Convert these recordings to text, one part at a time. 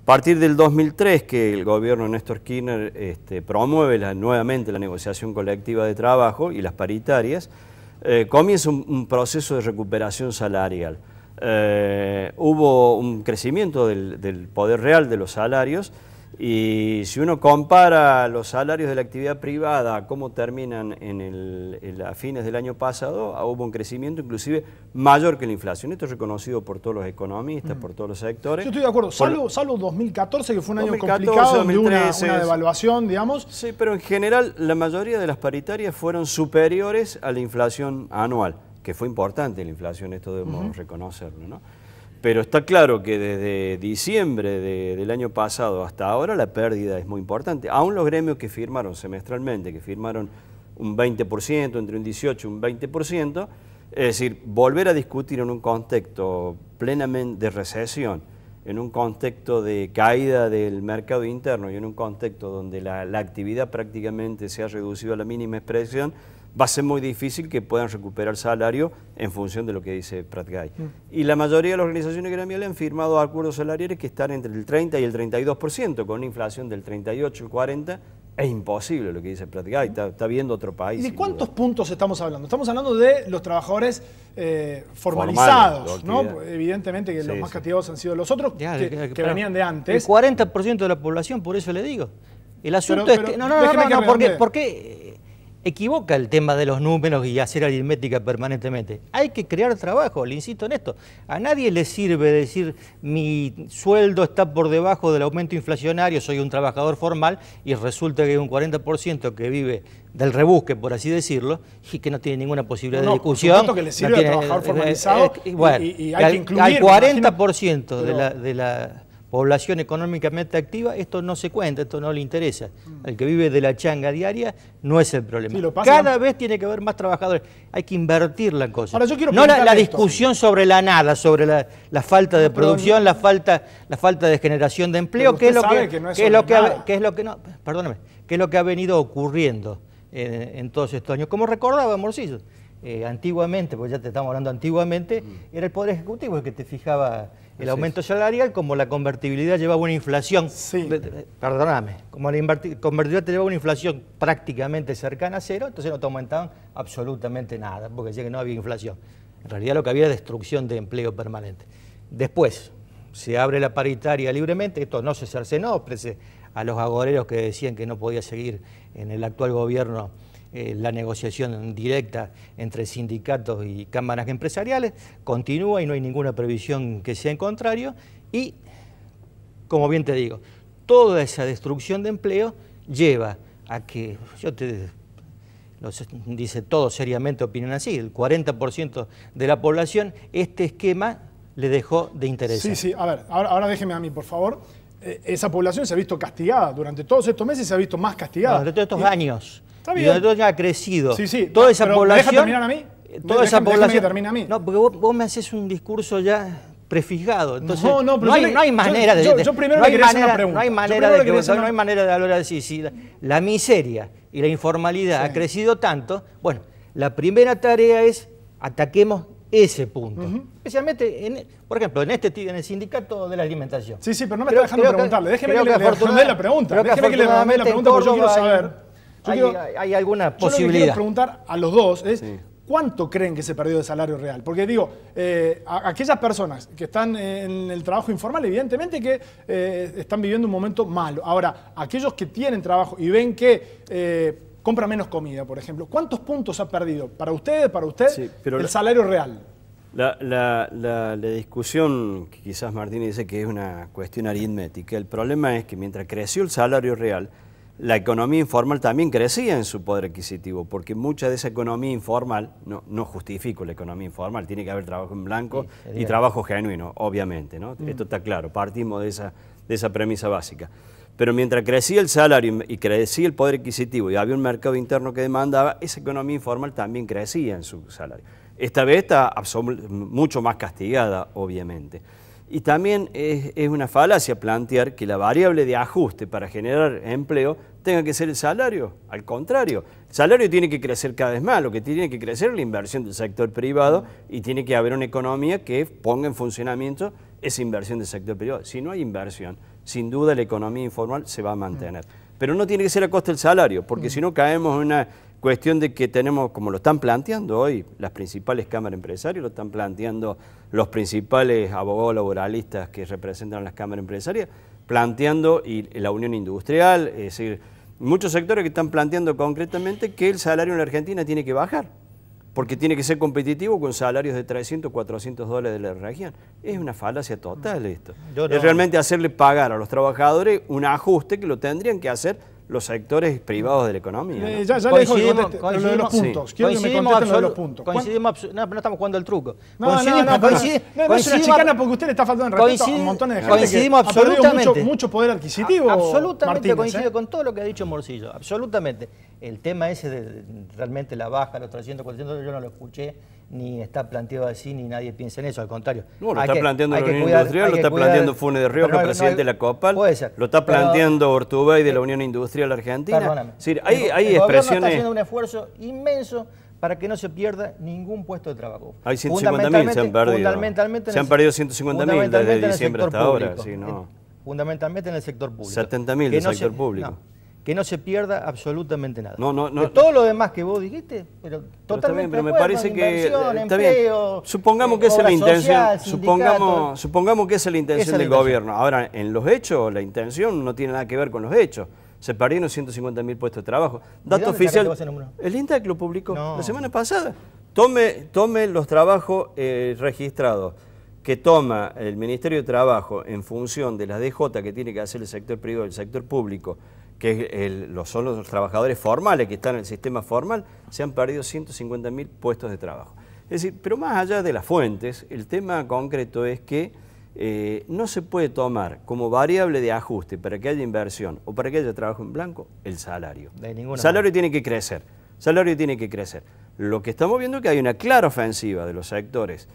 A partir del 2003, que el gobierno de Néstor Kirchner promueve nuevamente la negociación colectiva de trabajo y las paritarias, comienza un proceso de recuperación salarial. Hubo un crecimiento del poder real de los salarios, y si uno compara los salarios de la actividad privada a cómo terminan a fines del año pasado, hubo un crecimiento inclusive mayor que la inflación. Esto es reconocido por todos los economistas, por todos los sectores. Yo estoy de acuerdo, salvo 2014, que fue un año complicado, 2013, de una devaluación, digamos. Sí, pero en general la mayoría de las paritarias fueron superiores a la inflación anual, que fue importante la inflación, esto debemos reconocerlo, ¿no? Pero está claro que desde diciembre del año pasado hasta ahora la pérdida es muy importante. Aún los gremios que firmaron semestralmente, que firmaron un 20%, entre un 18 y un 20%, es decir, volver a discutir en un contexto plenamente de recesión, en un contexto de caída del mercado interno y en un contexto donde la actividad prácticamente se ha reducido a la mínima expresión, va a ser muy difícil que puedan recuperar salario en función de lo que dice Prat-Gay. Y la mayoría de las organizaciones gremiales han firmado acuerdos salariales que están entre el 30 y el 32%, con una inflación del 38 al 40%. Es imposible lo que dice Prat-Gay, está viendo otro país. ¿Y de cuántos puntos estamos hablando? Estamos hablando de los trabajadores formalizados, ¿no? Evidentemente que los más castigados han sido los otros, que venían de antes. El 40% de la población, por eso le digo. El asunto es que... porque equivoca el tema de los números y hacer aritmética permanentemente. Hay que crear trabajo, le insisto en esto. A nadie le sirve decir mi sueldo está por debajo del aumento inflacionario, soy un trabajador formal y resulta que hay un 40% que vive del rebusque, por así decirlo, y que no tiene ninguna posibilidad de discusión. Por supuesto que le sirve al trabajador formalizado y hay que incluir. Al 40% de la población económicamente activa, esto no se cuenta, esto no le interesa. El que vive de la changa diaria no es el problema. Sí, cada vez tiene que haber más trabajadores. Hay que invertir la cosa. Ahora, yo quiero no la discusión sobre la nada, sobre la falta de producción, la falta de generación de empleo, que es lo que ha venido ocurriendo en todos estos años. Como recordaba Morcillo, antiguamente, porque ya te estamos hablando antiguamente, era el Poder Ejecutivo el que te fijaba el aumento salarial, como la convertibilidad llevaba una inflación, perdóname, como la convertibilidad te llevaba una inflación prácticamente cercana a cero, entonces no te aumentaban absolutamente nada, porque decía que no había inflación. En realidad lo que había era destrucción de empleo permanente. Después se abre la paritaria libremente, esto no se cercenó, pese a los agoreros que decían que no podía seguir en el actual gobierno la negociación directa entre sindicatos y cámaras empresariales, continúa y no hay ninguna previsión que sea en contrario, y, como bien te digo, toda esa destrucción de empleo lleva a que, dice todo seriamente, opinión así, el 40% de la población, este esquema le dejó de interesar. Sí, a ver, ahora déjeme a mí, por favor. Esa población se ha visto castigada, durante todos estos meses se ha visto más castigada. Durante todos estos años. Está bien. Y donde ha crecido. Toda esa población. ¿Me deja terminar a mí? Déjame que termine a mí. No, porque vos me haces un discurso ya prefijado. Entonces, no hay manera de... Yo primero le quería hacer una pregunta. No hay manera de hablar así. Si la miseria y la informalidad ha crecido tanto, bueno, la primera tarea es ataquemos ese punto. Especialmente, por ejemplo, en el sindicato de la alimentación. Sí, pero no me está dejando preguntarle. Déjeme que le formule la pregunta. Déjeme que le formule la pregunta porque yo quiero saber. Hay alguna posibilidad. Yo lo que quiero preguntar a los dos es ¿cuánto creen que se perdió de salario real? Porque digo, aquellas personas que están en el trabajo informal, evidentemente que están viviendo un momento malo. Ahora, aquellos que tienen trabajo y ven que compra menos comida, por ejemplo, ¿cuántos puntos ha perdido para usted el salario real? La discusión, que quizás Martín dice que es una cuestión aritmética, el problema es que mientras creció el salario real, la economía informal también crecía en su poder adquisitivo, porque mucha de esa economía informal, no justifico la economía informal, tiene que haber trabajo en blanco y trabajo genuino, obviamente, ¿no? Esto está claro, partimos de esa premisa básica. Pero mientras crecía el salario y crecía el poder adquisitivo y había un mercado interno que demandaba, esa economía informal también crecía en su salario. Esta vez está mucho más castigada, obviamente. Y también es una falacia plantear que la variable de ajuste para generar empleo tenga que ser el salario. Al contrario, el salario tiene que crecer cada vez más, lo que tiene que crecer es la inversión del sector privado y tiene que haber una economía que ponga en funcionamiento esa inversión del sector privado. Si no hay inversión, sin duda la economía informal se va a mantener. Pero no tiene que ser a costa del salario, porque si no caemos en una cuestión de que tenemos, como lo están planteando hoy las principales cámaras empresarias, lo están planteando los principales abogados laboralistas que representan a las cámaras empresarias, planteando y la Unión Industrial, es decir, muchos sectores que están planteando concretamente que el salario en la Argentina tiene que bajar, porque tiene que ser competitivo con salarios de 300, 400 dólares de la región. Es una falacia total esto. Es realmente hacerle pagar a los trabajadores un ajuste que lo tendrían que hacer los sectores privados de la economía, ¿no? Ya le dejo que conteste, pero lo de los puntos. Sí. Quiero que me contesten lo de los puntos. No estamos jugando al truco. No es una chicana porque usted le está faltando el respeto a un montón de gente coincidimos que ha perdido absolutamente. mucho poder adquisitivo. Absolutamente Martínez, coincido con todo lo que ha dicho Morcillo, absolutamente. El tema ese de realmente la baja, los 300, 400, yo no lo escuché, ni está planteado así, ni nadie piensa en eso, al contrario. No, lo está planteando la Unión Industrial, lo está planteando Funes de Rioja, presidente de la COPAL, lo está planteando Ortubey de la Unión Industrial Argentina. Perdóname. Sí, hay el gobierno expresiones... está haciendo un esfuerzo inmenso para que no se pierda ningún puesto de trabajo. Hay 150.000 se han perdido. Se han perdido 150.000 desde diciembre hasta ahora. Sí, no. Fundamentalmente en el sector público. 70.000 del sector público. No, que no se pierda absolutamente nada. No. De todo lo demás que vos dijiste, pero totalmente pero me acuerdo, parece que inversión, está empleo, bien. Supongamos que esa es la intención, social, supongamos que esa es la intención del gobierno. Ahora, en los hechos, la intención no tiene nada que ver con los hechos. Se perdieron 150.000 puestos de trabajo. Dato oficial, el INDEC lo publicó la semana pasada. Tome los trabajos registrados que toma el Ministerio de Trabajo en función de las DJ que tiene que hacer el sector privado y el sector público, que son los trabajadores formales que están en el sistema formal, se han perdido 150.000 puestos de trabajo. Es decir, pero más allá de las fuentes, el tema concreto es que no se puede tomar como variable de ajuste para que haya inversión o para que haya trabajo en blanco el salario. El salario tiene que crecer, Lo que estamos viendo es que hay una clara ofensiva de los sectores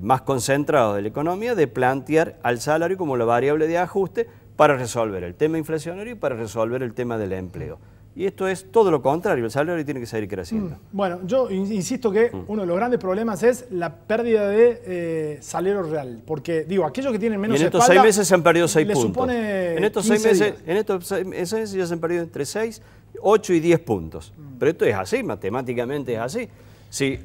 más concentrados de la economía de plantear al salario como la variable de ajuste para resolver el tema inflacionario y para resolver el tema del empleo. Y esto es todo lo contrario, el salario tiene que seguir creciendo. Bueno, yo insisto que uno de los grandes problemas es la pérdida de salario real, porque digo, aquellos que tienen menos y en estos espalda, 6 meses se han perdido 6 puntos. En estos 6 meses ya se han perdido entre 6, 8 y 10 puntos. Pero esto es así, matemáticamente es así. Si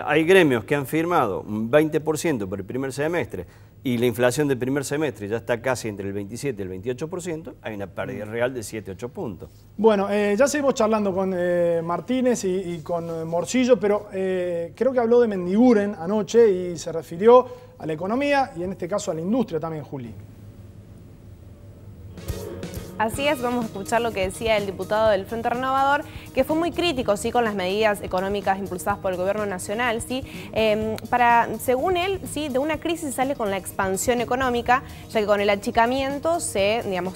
hay gremios que han firmado un 20% por el primer semestre y la inflación del primer semestre ya está casi entre el 27 y el 28%, hay una pérdida real de 7-8 puntos. Bueno, ya seguimos charlando con Martínez y con Morcillo, pero creo que habló de Mendiguren anoche y se refirió a la economía y en este caso a la industria también, Juli. Así es, vamos a escuchar lo que decía el diputado del Frente Renovador, que fue muy crítico, sí, con las medidas económicas impulsadas por el gobierno nacional, sí, según él, sí, de una crisis sale con la expansión económica, ya que con el achicamiento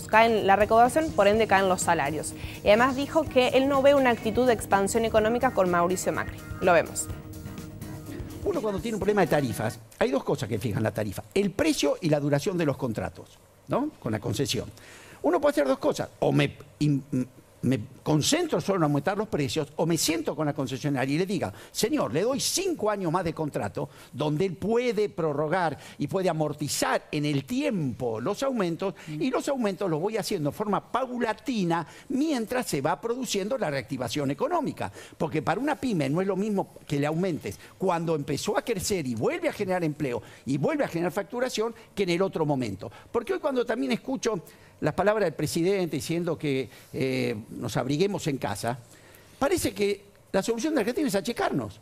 cae la recaudación, por ende caen los salarios. Y además dijo que él no ve una actitud de expansión económica con Mauricio Macri. Lo vemos. Uno cuando tiene un problema de tarifas, hay dos cosas que fijan la tarifa: el precio y la duración de los contratos, ¿no? Con la concesión. Uno puede hacer dos cosas: o me concentro solo en aumentar los precios, o me siento con la concesionaria y le diga, señor, le doy 5 años más de contrato, donde él puede prorrogar y puede amortizar en el tiempo los aumentos, y los aumentos los voy haciendo de forma paulatina mientras se va produciendo la reactivación económica. Porque para una pyme no es lo mismo que le aumentes cuando empezó a crecer y vuelve a generar empleo y vuelve a generar facturación que en el otro momento. Porque hoy cuando también escucho las palabras del presidente diciendo que nos abriguemos en casa, parece que la solución de Argentina es achicarnos.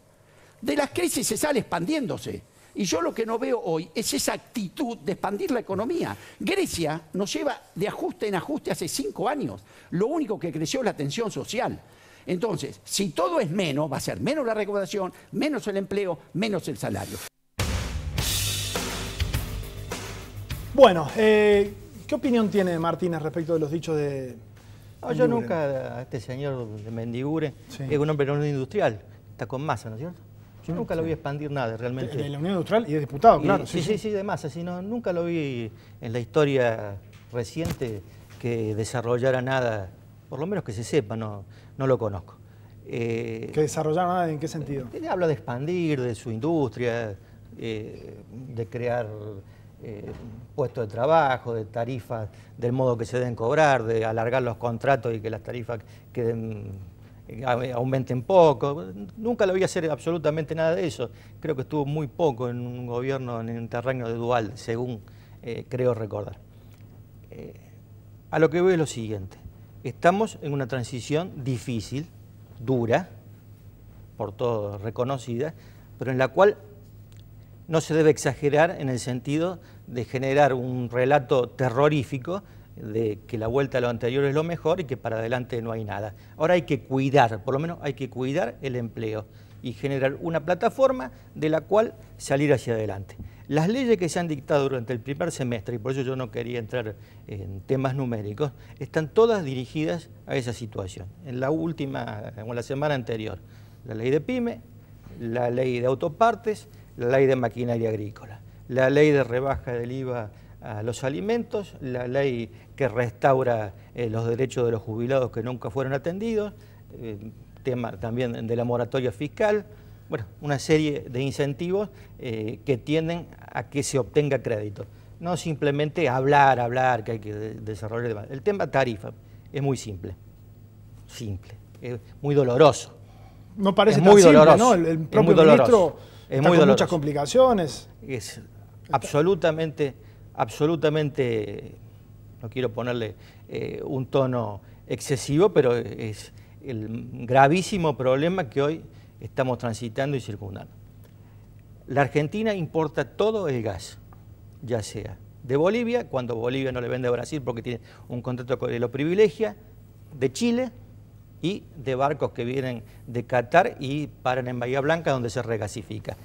De las crisis se sale expandiéndose. Y yo lo que no veo hoy es esa actitud de expandir la economía. Grecia nos lleva de ajuste en ajuste hace 5 años. Lo único que creció es la tensión social. Entonces, si todo es menos, va a ser menos la recaudación, menos el empleo, menos el salario. Bueno, ¿qué opinión tiene Martínez respecto de los dichos de yo nunca, a este señor de Mendiguren, es un hombre no industrial, está con Massa, ¿no es cierto? Yo nunca lo vi expandir nada, realmente. De la Unión Industrial y es diputado, claro. Sí, de Massa, nunca lo vi en la historia reciente que desarrollara nada, por lo menos que se sepa, no lo conozco. ¿Que desarrollara nada en qué sentido? Habla de expandir, de su industria, de crear puestos de trabajo, de tarifas, del modo que se deben cobrar, de alargar los contratos y que las tarifas aumenten poco. Nunca lo vi hacer absolutamente nada de eso. Creo que estuvo muy poco en un gobierno en el terreno de Duhalde, según creo recordar. A lo que veo es lo siguiente. Estamos en una transición difícil, dura, por todo reconocida, pero en la cual no se debe exagerar en el sentido de generar un relato terrorífico de que la vuelta a lo anterior es lo mejor y que para adelante no hay nada. Ahora hay que cuidar, por lo menos hay que cuidar el empleo y generar una plataforma de la cual salir hacia adelante. Las leyes que se han dictado durante el primer semestre, y por eso yo no quería entrar en temas numéricos, están todas dirigidas a esa situación. En la última, o la semana anterior, la ley de PYME, la ley de autopartes, la ley de maquinaria agrícola, la ley de rebaja del IVA a los alimentos, la ley que restaura los derechos de los jubilados que nunca fueron atendidos, tema también de la moratoria fiscal, bueno, una serie de incentivos que tienden a que se obtenga crédito. No simplemente hablar, que hay que desarrollar demás. El tema tarifa es muy simple, es muy doloroso. No parece es tan muy simple, doloroso, ¿no? El propio ministro está con muchas complicaciones. Es absolutamente, no quiero ponerle un tono excesivo, pero es el gravísimo problema que hoy estamos transitando y circundando. La Argentina importa todo el gas, ya sea de Bolivia, cuando Bolivia no le vende a Brasil porque tiene un contrato que lo privilegia, de Chile y de barcos que vienen de Qatar y paran en Bahía Blanca donde se regasifica.